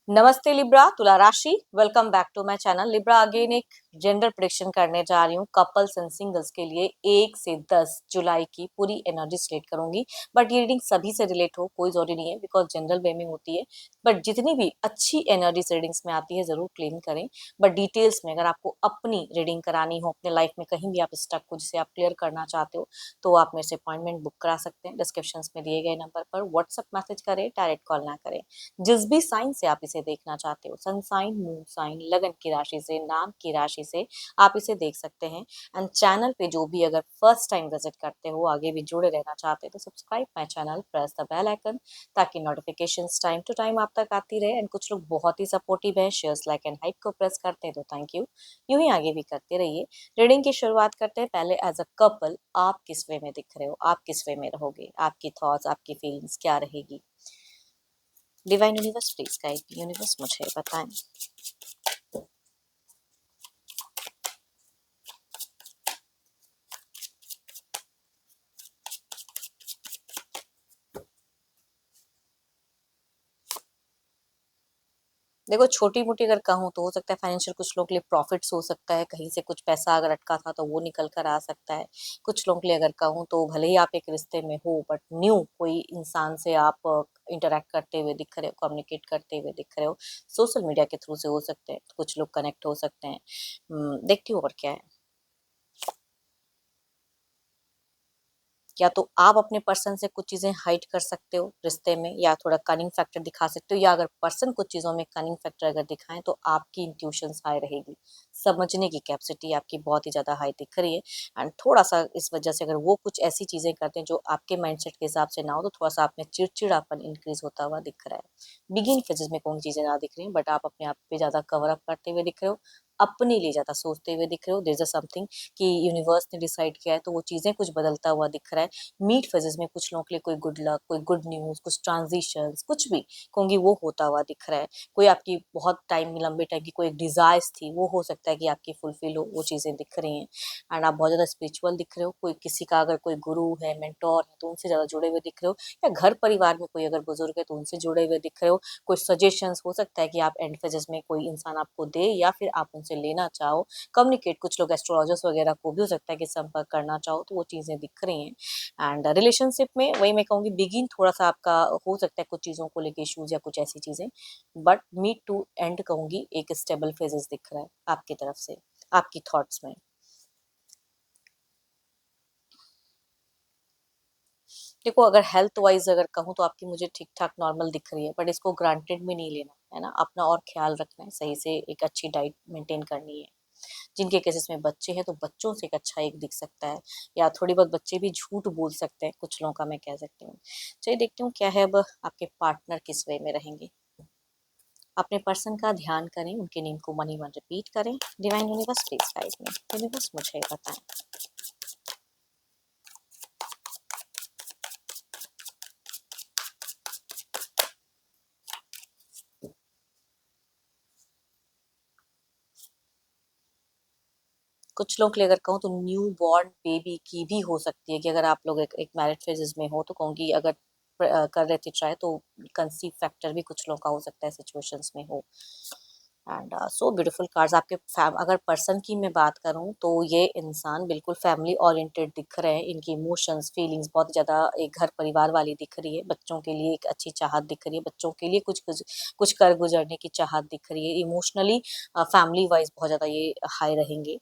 नमस्ते लिब्रा, तुला राशि। Welcome back to my channel. Libra again एक जेंडर प्रेडिक्शन करने जा रही हूँ कपल्स एंड सिंगल्स के लिए 1 से 10 जुलाई की पूरी एनर्जी स्टेट करूंगी। बट ये रीडिंग सभी से रिलेट हो कोई जरूरी नहीं है, बिकॉज जनरल वे में होती है। बट जितनी भी अच्छी एनर्जी रीडिंग्स में आती है जरूर क्लेम करें। बट डिटेल्स में अगर आपको अपनी रीडिंग करानी हो, अपने लाइफ में कहीं भी आप स्टक हो जिसे आप क्लियर करना चाहते हो, तो आप मेरे से अपॉइंटमेंट बुक करा सकते हैं। डिस्क्रिप्शन में दिए गए नंबर पर व्हाट्सएप मैसेज करें, डायरेक्ट कॉल ना करें। जिस भी साइन से आप इसे देखना चाहते हो, सन साइन, मून साइन, लगन की राशि से, नाम की राशि से आप इसे देख सकते हैं। एंड चैनल पे जो भी अगर फर्स्ट टाइम विजिट करते हो, आगे भी जुड़े रहना चाहते हो, तो subscribe my channel, press the bell icon, ताकि नोटिफिकेशंस टाइम टू टाइम आप तक आती रहे। एंड कुछ लोग बहुत ही सपोर्टिव है, शेयर्स, लाइक एंड हाइप को प्रेस करते हैं, तो थैंक यू। यूं ही आगे भी करते रहिए। रीडिंग की शुरुआत करते हैं। पहले एज अ कपल आप किस वे में दिख रहे हो, आप किस वे में रहोगे, आपकी थॉट्स, आपकी फीलिंग्स क्या रहेगी। Divine universe please guide universe मुझे बताएं। देखो, छोटी मोटी अगर कहूँ तो हो सकता है फाइनेंशियल, कुछ लोग के लिए प्रॉफिट्स हो सकता है, कहीं से कुछ पैसा अगर अटका था तो वो निकल कर आ सकता है। कुछ लोगों के लिए अगर कहूँ तो भले ही आप एक रिश्ते में हो, बट न्यू कोई इंसान से आप इंटरेक्ट करते हुए दिख रहे हो, कम्युनिकेट करते हुए दिख रहे हो। सोशल मीडिया के थ्रू से हो सकते हैं, कुछ लोग कनेक्ट हो सकते हैं। देखती हूँ और क्या है। या तो आप अपने पर्सन से कुछ चीजें हाइड कर सकते हो रिश्ते में, या थोड़ा कनिंग फैक्टर दिखा सकते हो, या अगर पर्सन कुछ चीजों में कनिंग फैक्टर अगर दिखाएं तो आपकी इंट्यूशंस हाई रहेगी। समझने की कैपेसिटी आपकी बहुत ही ज्यादा हाई दिख रही है। एंड थोड़ा सा इस वजह से अगर वो कुछ ऐसी चीजें करते हैं जो आपके माइंडसेट के हिसाब से ना हो, तो थोड़ा सा आप में चिड़चिड़ापन इंक्रीज होता हुआ दिख रहा है। बिगिन फेजेस में कौन चीजें ना दिख रही हैं, बट आप अपने आप पे ज्यादा कवर अप करते हुए दिख रहे हो, अपने लिए ज्यादा सोचते हुए दिख रहे हो। देयर इज समथिंग कि यूनिवर्स ने डिसाइड किया है, तो वो चीजें कुछ बदलता हुआ दिख रहा है। मीट फेजेस में कुछ लोगों के लिए कोई गुड लक, कोई गुड न्यूज, कुछ ट्रांजिशंस, कुछ भी कहूंगी वो होता हुआ दिख रहा है। कोई आपकी बहुत टाइम, लंबे टाइम की कोई एक डिजायर्स थी, वो हो सकता है कि आपकी फुलफिल हो, वो चीजें दिख रही हैं। एंड आप बहुत ज्यादा स्पिरिचुअल दिख रहे हो। कोई किसी का अगर कोई गुरु है, मेंटोर है, तो उनसे ज्यादा जुड़े हुए दिख रहे हो। या घर परिवार में कोई अगर बुजुर्ग है तो उनसे जुड़े हुए दिख रहे हो। कोई सजेशंस हो सकता है कि आप एंड फेजेस में कोई इंसान आपको दे, या फिर आप उनसे लेना चाहो। कम्युनिकेट, कुछ लोग एस्ट्रोलॉजर्स वगैरह को भी हो सकता है कि संपर्क करना चाहो, तो वो चीजें दिख रही हैं। एंड रिलेशनशिप में वही मैं कहूँगी, बिगिन थोड़ा सा आपका हो सकता है कुछ चीज़ों को लेके इश्यूज या कुछ ऐसी चीज़ें, बट मीट टू एंड कहूँगी एक स्टेबल फेजेस दिख रहा है आपकी तरफ से, आपकी थॉट्स में। देखो, अगर हेल्थ वाइज अगर कहूँ तो आपकी मुझे ठीक ठाक नॉर्मल दिख रही है, बट इसको ग्रांटेड में नहीं लेना है ना। अपना और ख्याल रखना है, सही से एक अच्छी डाइट मेंटेन करनी है। जिनके केसेस में बच्चे हैं तो बच्चों से एक अच्छा एक दिख सकता है, या थोड़ी बहुत बच्चे भी झूठ बोल सकते हैं कुछ लोगों का, मैं कह सकती हूँ। चलिए देखती हूँ क्या है। अब आपके पार्टनर किस वे में रहेंगे। अपने पर्सन का ध्यान करें, उनके नेम को मन ही मन रिपीट करें। Divine universe please guide me. Universe मुझे बताएं। कुछ लोग के लिए अगर कहूँ तो न्यू बॉर्न बेबी की भी हो सकती है, कि अगर आप लोग एक मैरिज फेजेस में हो तो कहूँगी, अगर कर रहे थे ट्राई, तो कंसीव फैक्टर भी कुछ लोग का हो सकता है सिचुएशंस में हो। एंड सो ब्यूटीफुल कार्ड्स आपके अगर पर्सन की मैं बात करूं तो ये इंसान बिल्कुल फैमिली ओरिएंटेड दिख रहे हैं। इनकी इमोशंस, फीलिंग्स बहुत ज़्यादा एक घर परिवार वाली दिख रही है। बच्चों के लिए एक अच्छी चाहत दिख रही है, बच्चों के लिए कुछ कुछ कुछ कर गुजरने की चाहत दिख रही है। इमोशनली फैमिली वाइज बहुत ज़्यादा ये हाई रहेंगे।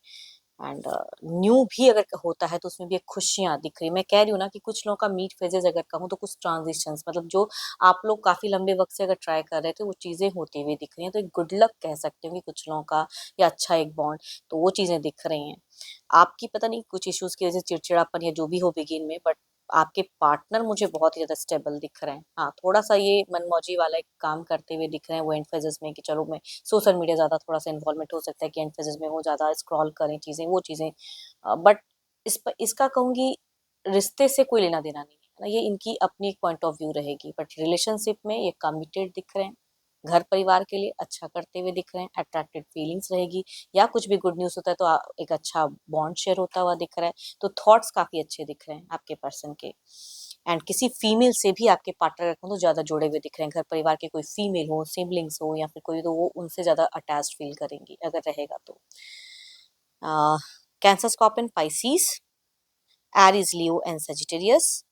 एंड न्यू भी अगर होता है तो उसमें भी एक खुशियां दिख रही है। मैं कह रही हूँ ना कि कुछ लोगों का मीट फेजेस अगर कहूँ तो कुछ ट्रांजिशंस, मतलब जो आप लोग काफी लंबे वक्त से अगर ट्राई कर रहे थे वो चीजें होती हुई दिख रही हैं, तो एक गुड लक कह सकते हो कि कुछ लोगों का, या अच्छा एक बॉन्ड, तो वो चीजें दिख रही हैं। आपकी पता नहीं कुछ इश्यूज की वजह से चिड़चिड़ापन या जो भी हो बिगिन में, बट आपके पार्टनर मुझे बहुत ही ज्यादा स्टेबल दिख रहे हैं। हाँ, थोड़ा सा ये मनमौजी वाला एक काम करते हुए दिख रहे हैं वो एंड फेजेस में, कि चलो मैं सोशल मीडिया ज्यादा थोड़ा सा इन्वॉल्वमेंट हो सकता है, कि एंड फेजेस में वो ज्यादा स्क्रॉल करें चीजें, वो चीजें। बट इस पर इसका कहूंगी रिश्ते से कोई लेना देना नहीं है ना, ये इनकी अपनी एक पॉइंट ऑफ व्यू रहेगी। बट रिलेशनशिप में ये कमिटेड दिख रहे हैं, घर परिवार के लिए अच्छा करते हुए दिख रहे हैं, अट्रैक्टेड फीलिंग्स रहेगी। या कुछ भी गुड न्यूज होता है तो एक अच्छा बॉन्ड शेयर होता हुआ दिख रहा है। तो थॉट्स काफी अच्छे दिख रहे हैं आपके पर्सन के। एंड किसी फीमेल से भी आपके पार्टनर रखूँ तो ज़्यादा जुड़े हुए दिख रहे हैं। घर परिवार के कोई फीमेल हो, सिबलिंग्स हो या फिर कोई, तो वो उनसे ज़्यादा अटैच फील करेंगी अगर रहेगा तो। Cancer, scorpion, Pisces, Aries, Leo and Sagittarius,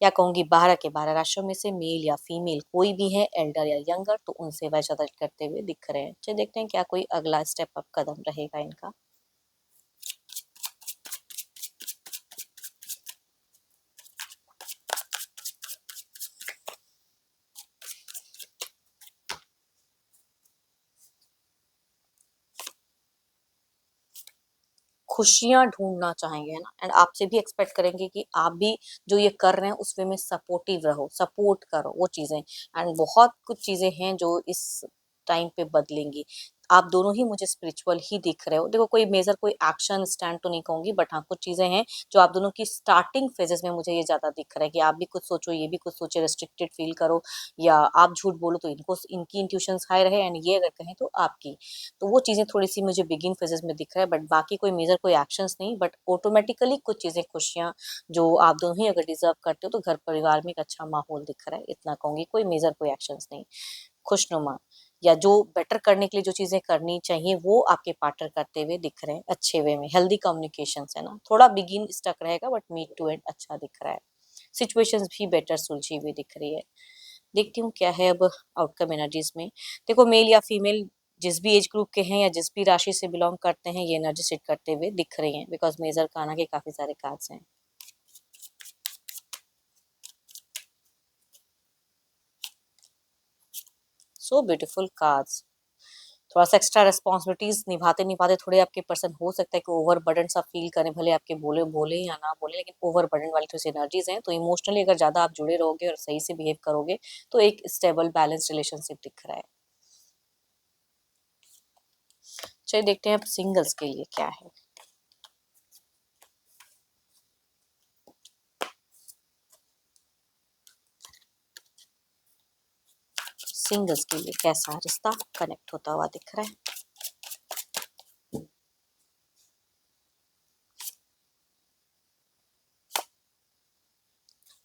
या कहूंगी 12 के 12 राशियों में से मेल या फीमेल कोई भी है, एल्डर या यंगर, तो उनसे वह ज्यादा करते हुए दिख रहे हैं। चलिए देखते हैं क्या कोई अगला स्टेप अप कदम रहेगा इनका। खुशियां ढूंढना चाहेंगे, है ना, एंड आपसे भी एक्सपेक्ट करेंगे कि आप भी जो ये कर रहे हैं उस वे में सपोर्टिव रहो, सपोर्ट करो वो चीजें। एंड बहुत कुछ चीजें हैं जो इस टाइम पे बदलेंगी। आप दोनों ही मुझे स्पिरिचुअल ही दिख रहे हो। देखो कोई मेजर कोई एक्शन स्टैंड तो नहीं कहूंगी, बट हाँ कुछ चीजें हैं जो आप दोनों की स्टार्टिंग फेजेस में मुझे ये ज्यादा दिख रहा है कि आप भी कुछ सोचो, ये भी कुछ सोचे, रेस्ट्रिक्टेड फील करो, या आप झूठ बोलो तो इनको इनकी इंट्यूशंस हाई रहे, एंड ये अगर कहें तो आपकी। तो वो चीजें थोड़ी सी मुझे बिगिन फेजेस में दिख रहा है, बट बाकी कोई मेजर कोई एक्शंस नहीं, बट ऑटोमेटिकली कुछ चीजें, खुशियां जो आप दोनों ही अगर डिजर्व करते हो, तो घर परिवार में एक अच्छा माहौल दिख रहा है, इतना कहूंगी। कोई मेजर कोई एक्शंस नहीं, खुशनुमा, या जो बेटर करने के लिए जो चीजें करनी चाहिए वो आपके पार्टनर करते हुए दिख रहे हैं अच्छे वे में। हेल्दी कम्युनिकेशन है ना, थोड़ा बिगिन स्टक रहेगा बट मीट टू एंड अच्छा दिख रहा है। सिचुएशंस भी बेटर सुलझी हुई दिख रही है। देखती हूँ क्या है अब आउटकम एनर्जीज में। देखो मेल या फीमेल जिस भी एज ग्रुप के हैं या जिस भी राशि से बिलोंग करते हैं, ये एनर्जी सेट करते हुए दिख रही हैं, बिकॉज मेजर काना के काफी सारे कार्ड्स हैं। So beautiful cards. थोड़ा सा एक्स्ट्रा रिस्पॉन्सिबिलिटीज निभाते निभाते थोड़े आपके पर्सन हो सकता है कि ओवर बर्डन सा फील करें, भले आपके बोले बोले या ना बोले, लेकिन ओवर बर्डन वाली थोड़ी सी एनर्जीज हैं। तो इमोशनली अगर ज्यादा आप जुड़े रहोगे और सही से बिहेव करोगे तो एक स्टेबल बैलेंस रिलेशनशिप दिख रहा है। चलिए देखते हैं अब सिंगल्स के लिए क्या है। सिंगल्स के लिए कैसा रिश्ता कनेक्ट होता हुआ दिख रहा है।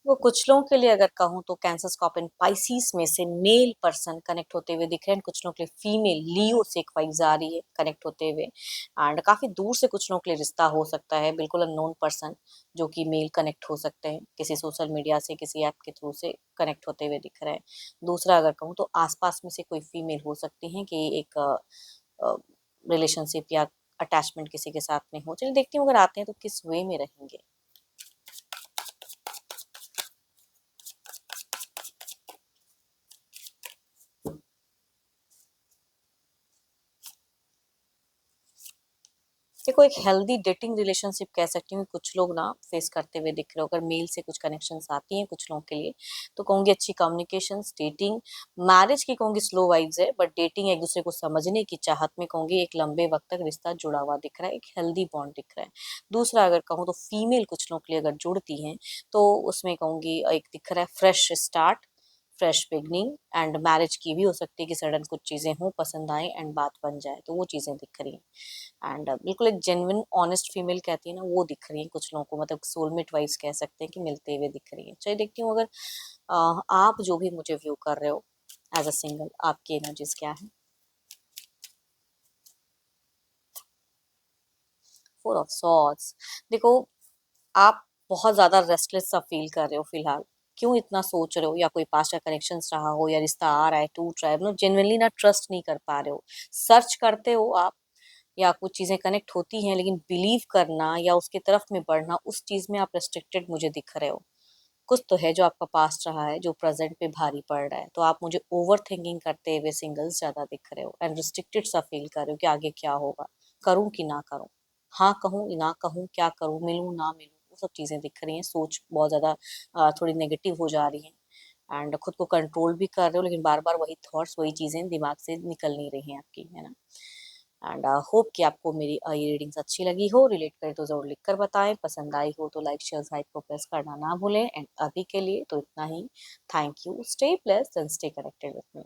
वो कुछ लोगों के लिए अगर कहूँ तो कैंसर, स्कॉर्पियन, पाइसिस में से मेल पर्सन कनेक्ट होते हुए दिख रहे हैं। कुछ लोगों के लिए फीमेल लियो से एक वाइब्स आ रही है कनेक्ट होते हुए, एंड काफी दूर से कुछ लोगों के लिए रिश्ता हो सकता है, बिल्कुल अननोन पर्सन जो कि मेल कनेक्ट हो सकते हैं, किसी सोशल मीडिया से, किसी ऐप के थ्रू से कनेक्ट होते हुए दिख रहे हैं। दूसरा अगर कहूँ तो आसपास में से कोई फीमेल हो सकती है कि एक रिलेशनशिप या अटैचमेंट किसी के साथ में हो। चलिए देखती हूँ अगर आते हैं तो किस वे में रहेंगे। देखो एक हेल्दी डेटिंग रिलेशनशिप कह सकती हूँ कुछ लोग ना फेस करते हुए दिख रहे हो। अगर मेल से कुछ कनेक्शंस आती हैं कुछ लोगों के लिए, तो कहूंगी अच्छी कम्युनिकेशन, डेटिंग, मैरिज की कहूंगी स्लो वाइब्स है, बट डेटिंग, एक दूसरे को समझने की चाहत में कहूंगी एक लंबे वक्त तक रिश्ता जुड़ा हुआ दिख रहा है, एक हेल्दी बॉन्ड दिख रहा है। दूसरा अगर कहूँ तो फीमेल कुछ लोगों के लिए अगर जुड़ती हैं तो उसमें कहूंगी एक दिख रहा है fresh start, fresh beginning, and marriage की भी हो सकती है कि सडन कुछ चीजें हों, पसंद आए एंड बात बन जाए, तो वो चीजें दिख रही हैं। एंड बिल्कुल एक जेन्युइन ऑनेस्ट फीमेल कहती है ना, वो दिख रही है कुछ लोगों को, मतलब सोलमेट वाइज कह सकते हैं कि मिलते हुए दिख रही है। चलिए देखती हूँ अगर आप जो भी मुझे व्यू कर रहे हो एज अ सिंगल, आपकी एनर्जीज क्या है। Four of swords. देखो आप बहुत ज्यादा रेस्टलेस सा फील कर रहे हो फिलहाल। क्यों इतना सोच रहे हो, या कोई पास्ट का कनेक्शन रहा हो, या रिश्ता आ रहा है टूट रहा है, मतलब जेन्युइनली ना ट्रस्ट नहीं कर पा रहे हो। सर्च करते हो आप, या कुछ चीजें कनेक्ट होती हैं, लेकिन बिलीव करना या उसकी तरफ में बढ़ना, उस चीज में आप रेस्ट्रिक्टेड मुझे दिख रहे हो। कुछ तो है जो आपका पास्ट रहा है जो प्रेजेंट पे भारी पड़ रहा है, तो आप मुझे ओवर थिंकिंग करते हुए सिंगल्स ज्यादा दिख रहे हो, एंड रिस्ट्रिक्टेड सा फील कर रहे हो कि आगे क्या होगा, करूं कि ना करूं, हाँ कहूं ना कहूं, क्या करूं, मिलूं ना मिलूं, वो सब चीजें दिख रही हैं। सोच बहुत ज्यादा थोड़ी नेगेटिव हो जा रही है, एंड खुद को कंट्रोल भी कर रहे हो, लेकिन बार बार वही थॉट्स, वही चीजें दिमाग से निकल नहीं रही हैं आपकी, है ना। एंड होप कि आपको मेरी ये रीडिंग्स अच्छी लगी हो, रिलेट करे तो जरूर लिख कर बताएं, पसंद आई हो तो लाइक शेयर हाइप को प्रेस करना ना भूलें। एंड अभी के लिए तो इतना ही। Thank you, stay blessed and stay connected with me.